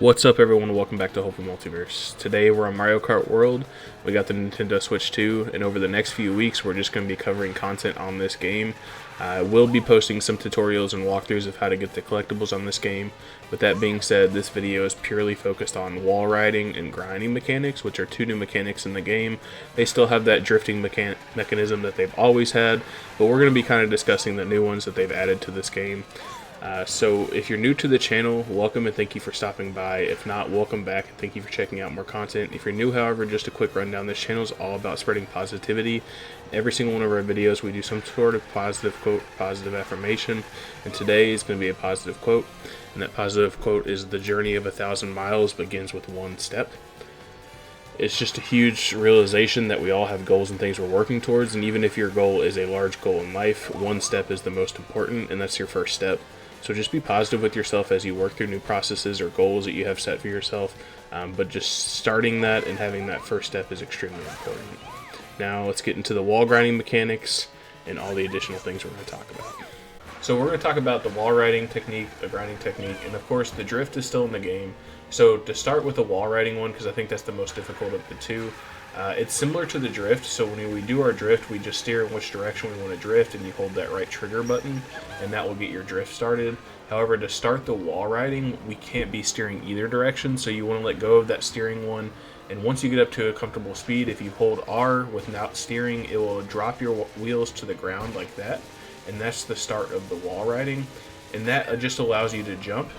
What's up, everyone? Welcome back to Hopeful Multiverse. Today we're on Mario Kart World. We got the Nintendo Switch 2, and over the next few weeks we're just going to be covering content on this game. We'll be posting some tutorials and walkthroughs of how to get the collectibles on this game. With that being said, this video is purely focused on wall riding and grinding mechanics, which are two new mechanics in the game. They still have that drifting mechanism that they've always had, but we're going to be kind of discussing the new ones that they've added to this game. So if you're new to the channel, welcome and thank you for stopping by. If not, welcome back and thank you for checking out more content. If you're new, however, just a quick rundown. This channel is all about spreading positivity. Every single one of our videos, we do some sort of positive quote, positive affirmation, and today is going to be a positive quote. And that positive quote is, "The journey of 1,000 miles begins with one step." It's just a huge realization that we all have goals and things we're working towards, and even if your goal is a large goal in life, one step is the most important, and that's your first step. So just be positive with yourself as you work through new processes or goals that you have set for yourself, but just starting that and having that first step is extremely important. Now let's get into the wall grinding mechanics and all the additional things we're going to talk about. So we're going to talk about the wall riding technique, the grinding technique, and of course the drift is still in the game. So to start with the wall riding one, because I think that's the most difficult of the two, it's similar to the drift. So when we do our drift, we just steer in which direction we want to drift, and you hold that right trigger button, and that will get your drift started. However, to start the wall riding, we can't be steering either direction, so you want to let go of that steering one. And once you get up to a comfortable speed, if you hold R without steering, it will drop your wheels to the ground like that, and that's the start of the wall riding, and that just allows you to jump.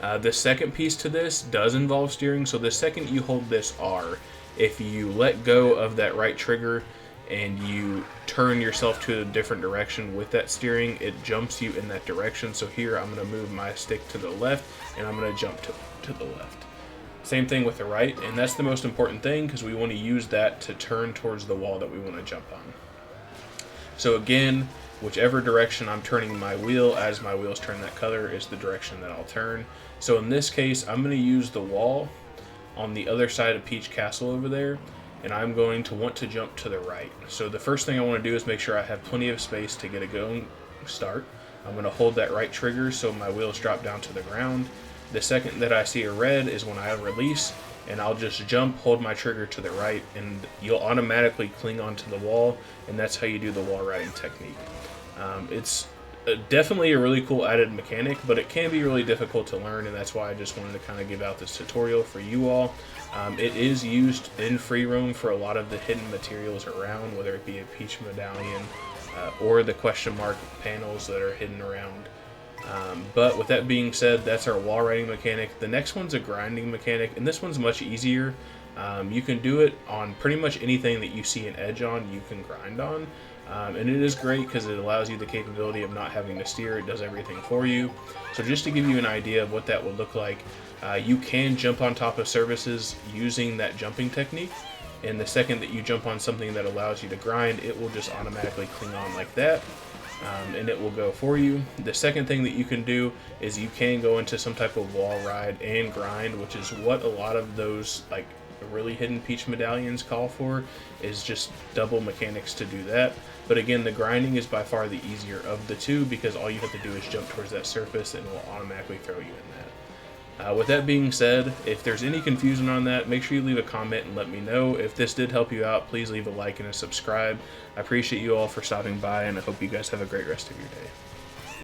The second piece to this does involve steering, so the second you hold this R, if you let go of that right trigger and you turn yourself to a different direction with that steering, it jumps you in that direction. So here I'm going to move my stick to the left and I'm going to jump to the left. Same thing with the right, and that's the most important thing because we want to use that to turn towards the wall that we want to jump on. So again, whichever direction I'm turning my wheel, as my wheels turn that color, is the direction that I'll turn. So in this case, I'm going to use the wall on the other side of Peach Castle over there, and I'm going to want to jump to the right. So the first thing I want to do is make sure I have plenty of space to get a going start. I'm going to hold that right trigger so my wheels drop down to the ground. The second that I see a red is when I release, and I'll just jump, hold my trigger to the right, and you'll automatically cling onto the wall, and that's how you do the wall riding technique. It's definitely a really cool added mechanic, but it can be really difficult to learn, and that's why I just wanted to kind of give out this tutorial for you all. It is used in free roam for a lot of the hidden materials around, whether it be a Peach medallion or the question mark panels that are hidden around. But with that being said, that's our wall riding mechanic. The next one's a grinding mechanic, and this one's much easier. You can do it on pretty much anything that you see an edge on, you can grind on. And it is great because it allows you the capability of not having to steer. It does everything for you. So just to give you an idea of what that would look like, you can jump on top of surfaces using that jumping technique. And the second that you jump on something that allows you to grind, it will just automatically cling on like that. And it will go for you. The second thing that you can do is you can go into some type of wall ride and grind, which is what a lot of those like really hidden Peach medallions call for, is just double mechanics to do that. But again, the grinding is by far the easier of the two because all you have to do is jump towards that surface and it will automatically throw you in that. With that being said, if there's any confusion on that, make sure you leave a comment and let me know. If this did help you out, please leave a like and a subscribe. I appreciate you all for stopping by, and I hope you guys have a great rest of your day.